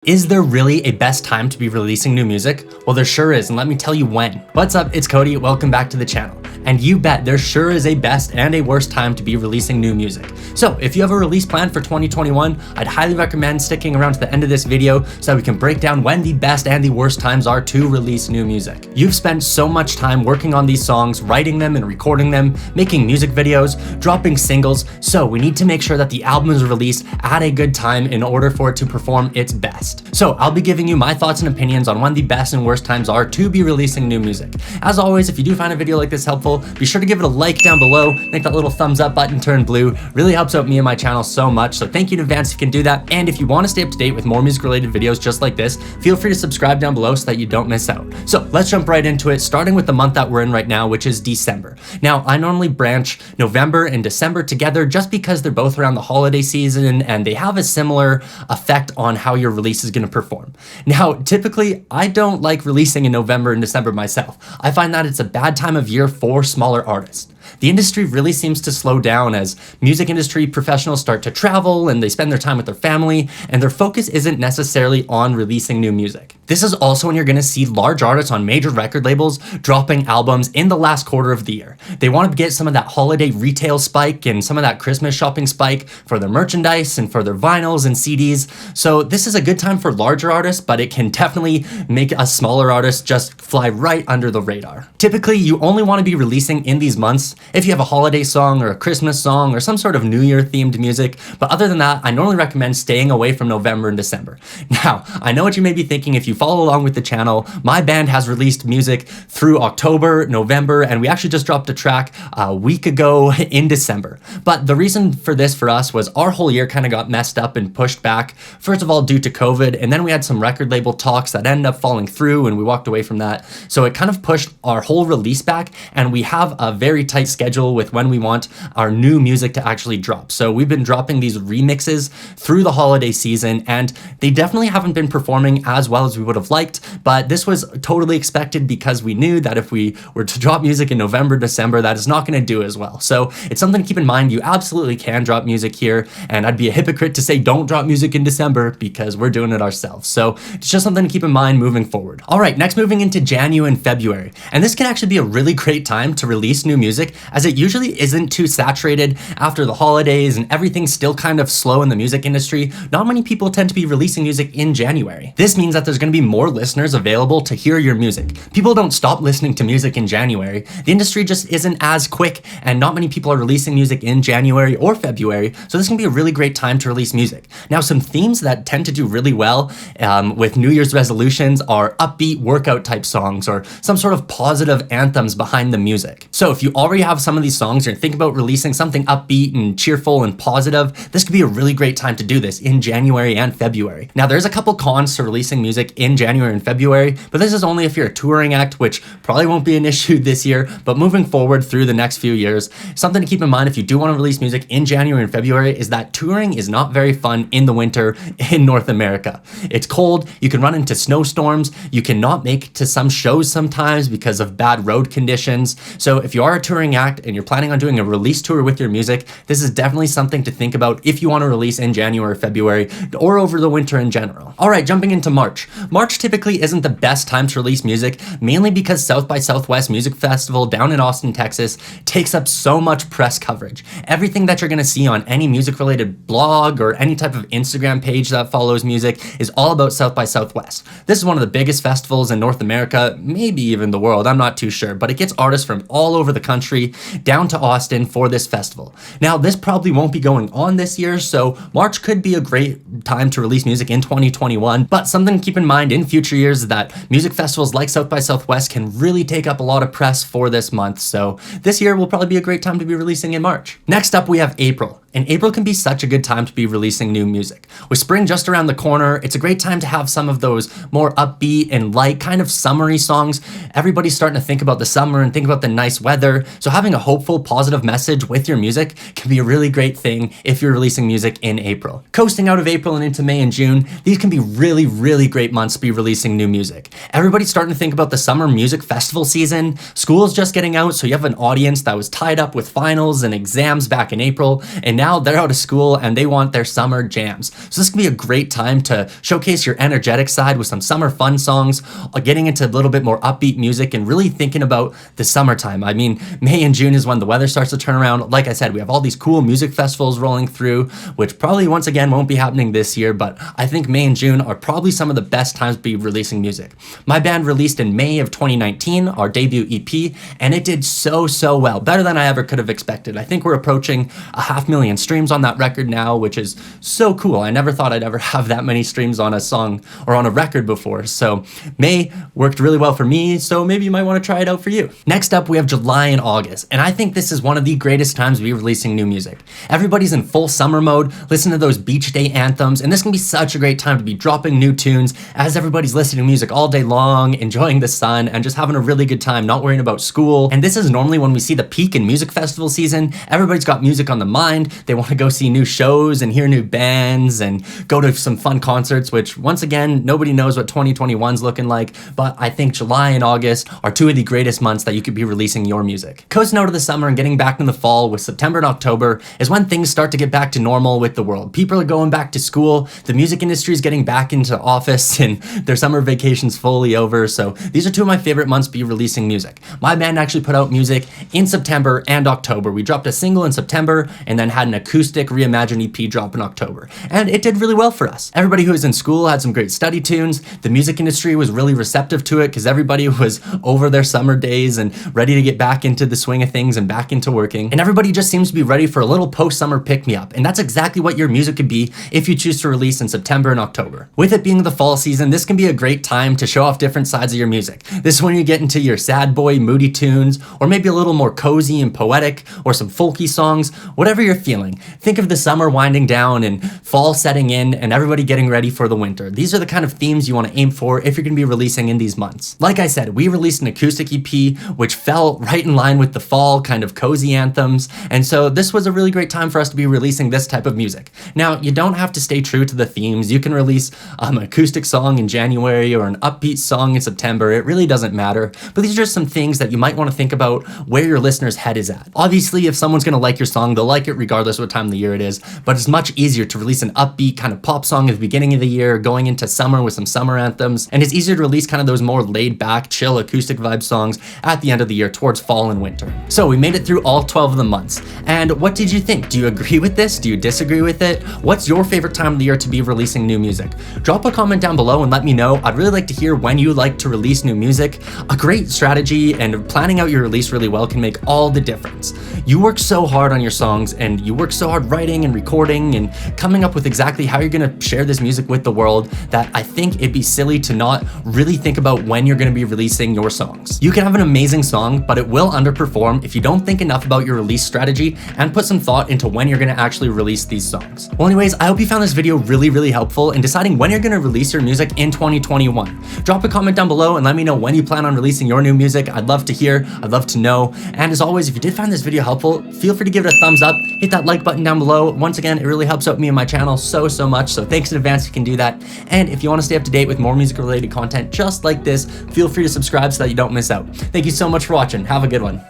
Is there really a best time to be releasing new music? Well, there sure is, and let me tell you when. What's up, it's Cody, welcome back to the channel. And you bet there sure is a best and a worst time to be releasing new music. So if you have a release plan for 2021, I'd highly recommend sticking around to the end of this video so that we can break down when the best and the worst times are to release new music. You've spent so much time working on these songs, writing them and recording them, making music videos, dropping singles, so we need to make sure that the album is released at a good time in order for it to perform its best. So I'll be giving you my thoughts and opinions on when the best and worst times are to be releasing new music. As always, if you do find a video like this helpful, be sure to give it a like down below, make that little thumbs up button turn blue. Really helps out me and my channel so much, so thank you in advance if you can do that. And if you want to stay up to date with more music related videos just like this, feel free to subscribe down below so that you don't miss out. So let's jump right into it, starting with the month that we're in right now, which is December. Now, I normally branch November and December together just because they're both around the holiday season and they have a similar effect on how your release is going to perform. Now, typically, I don't like releasing in November and December myself. I find that it's a bad time of year for smaller artists. The industry really seems to slow down as music industry professionals start to travel and they spend their time with their family, and their focus isn't necessarily on releasing new music. This is also when you're going to see large artists on major record labels dropping albums in the last quarter of the year. They want to get some of that holiday retail spike and some of that Christmas shopping spike for their merchandise and for their vinyls and CDs. So this is a good time for larger artists, but it can definitely make a smaller artist just fly right under the radar. Typically, you only want to be releasing in these months if you have a holiday song or a Christmas song or some sort of New Year themed music, but other than that, I normally recommend staying away from November and December. Now, I know what you may be thinking if you follow along with the channel. My band has released music through October, November, and we actually just dropped a track a week ago in December. But the reason for this for us was our whole year kind of got messed up and pushed back, first of all due to COVID, and then we had some record label talks that ended up falling through and we walked away from that. So it kind of pushed our whole release back, and we have a very tight schedule with when we want our new music to actually drop. So we've been dropping these remixes through the holiday season, and they definitely haven't been performing as well as we would have liked, but this was totally expected because we knew that if we were to drop music in November, December, that is not going to do as well. So it's something to keep in mind. You absolutely can drop music here, and I'd be a hypocrite to say don't drop music in December because we're doing it ourselves. So it's just something to keep in mind moving forward. All right, next moving into January and February, and this can actually be a really great time to release new music as it usually isn't too saturated after the holidays and everything's still kind of slow in the music industry. Not many people tend to be releasing music in January. This means that there's going to be more listeners available to hear your music. People don't stop listening to music in January. The industry just isn't as quick, and not many people are releasing music in January or February, so this can be a really great time to release music. Now, some themes that tend to do really well with New Year's resolutions are upbeat workout type songs or some sort of positive anthems behind the music. So if you already have some of these songs and think about releasing something upbeat and cheerful and positive, this could be a really great time to do this in January and February. Now, there's a couple cons to releasing music in January and February, but this is only if you're a touring act, which probably won't be an issue this year, but moving forward through the next few years, something to keep in mind if you do want to release music in January and February is that touring is not very fun in the winter in North America. It's cold, you can run into snowstorms, you cannot make it to some shows sometimes because of bad road conditions. So if you are a touring act and you're planning on doing a release tour with your music, this is definitely something to think about if you want to release in January or February or over the winter in general. All right, jumping into March. March typically isn't the best time to release music, mainly because South by Southwest Music Festival down in Austin, Texas takes up so much press coverage. Everything that you're going to see on any music related blog or any type of Instagram page that follows music is all about South by Southwest. This is one of the biggest festivals in North America, maybe even the world, I'm not too sure, but it gets artists from all over the country down to Austin for this festival. Now, this probably won't be going on this year, so March could be a great time to release music in 2021, but something to keep in mind in future years is that music festivals like South by Southwest can really take up a lot of press for this month, so this year will probably be a great time to be releasing in March. Next up, we have April. And April can be such a good time to be releasing new music. With spring just around the corner, it's a great time to have some of those more upbeat and light, kind of summery songs. Everybody's starting to think about the summer and think about the nice weather. So having a hopeful, positive message with your music can be a really great thing if you're releasing music in April. Coasting out of April and into May and June, these can be really, really great months to be releasing new music. Everybody's starting to think about the summer music festival season. School's just getting out, so you have an audience that was tied up with finals and exams back in April, and now they're out of school and they want their summer jams. So this can be a great time to showcase your energetic side with some summer fun songs, getting into a little bit more upbeat music and really thinking about the summertime. I mean, May and June is when the weather starts to turn around. Like I said, we have all these cool music festivals rolling through, which probably once again won't be happening this year, but I think May and June are probably some of the best times to be releasing music. My band released in May of 2019, our debut EP, and it did so well, better than I ever could have expected. I think we're approaching 500,000 streams on that record now, which is so cool. I never thought I'd ever have that many streams on a song or on a record before. So May worked really well for me, so maybe you might want to try it out for you. Next up, we have July and August, and I think this is one of the greatest times to be releasing new music. Everybody's in full summer mode, listen to those beach day anthems, and this can be such a great time to be dropping new tunes as everybody's listening to music all day long, enjoying the sun, and just having a really good time, not worrying about school. And this is normally when we see the peak in music festival season. Everybody's got music on the mind. They want to go see new shows and hear new bands and go to some fun concerts, which once again, nobody knows what 2021's looking like, but I think July and August are two of the greatest months that you could be releasing your music. Coasting out of the summer and getting back in the fall with September and October is when things start to get back to normal with the world. People are going back to school, the music industry is getting back into office, and their summer vacation's fully over, so these are two of my favorite months to be releasing music. My band actually put out music in September and October. We dropped a single in September and then had an acoustic reimagined EP drop in October, and it did really well for us. Everybody who was in school had some great study tunes. The music industry was really receptive to it because everybody was over their summer days and ready to get back into the swing of things and back into working, and everybody just seems to be ready for a little post-summer pick-me-up, and that's exactly what your music could be if you choose to release in September and October. With it being the fall season, this can be a great time to show off different sides of your music. This is when you get into your sad boy, moody tunes, or maybe a little more cozy and poetic, or some folky songs, whatever you're feeling. Think of the summer winding down and fall setting in and everybody getting ready for the winter. These are the kind of themes you want to aim for if you're going to be releasing in these months. Like I said, we released an acoustic EP, which fell right in line with the fall kind of cozy anthems, and so this was a really great time for us to be releasing this type of music. Now, you don't have to stay true to the themes. You can release an acoustic song in January or an upbeat song in September. It really doesn't matter, but these are just some things that you might want to think about where your listener's head is at. Obviously, if someone's going to like your song, they'll like it regardless of what time of the year it is, but it's much easier to release an upbeat kind of pop song at the beginning of the year, going into summer with some summer anthems, and it's easier to release kind of those more laid back, chill acoustic vibe songs at the end of the year towards fall and winter. So we made it through all 12 of the months, and what did you think? Do you agree with this? Do you disagree with it? What's your favorite time of the year to be releasing new music? Drop a comment down below and let me know. I'd really like to hear when you like to release new music. A great strategy and planning out your release really well can make all the difference. You work so hard on your songs and you work so hard writing and recording and coming up with exactly how you're gonna share this music with the world that I think it'd be silly to not really think about when you're gonna be releasing your songs. You can have an amazing song, but it will underperform if you don't think enough about your release strategy and put some thought into when you're gonna actually release these songs. Well, anyways, I hope you found this video really helpful in deciding when you're gonna release your music in 2021. Drop a comment down below and let me know when you plan on releasing your new music. I'd love to hear, I'd love to know. And as always, if you did find this video helpful, feel free to give it a thumbs up, hit that like button down below. Once again, it really helps out me and my channel so much, so thanks in advance if you can do that. And if you wanna stay up to date with more music related content just like this, feel free to subscribe so that you don't miss out. Thank you so much for watching. Have a good one.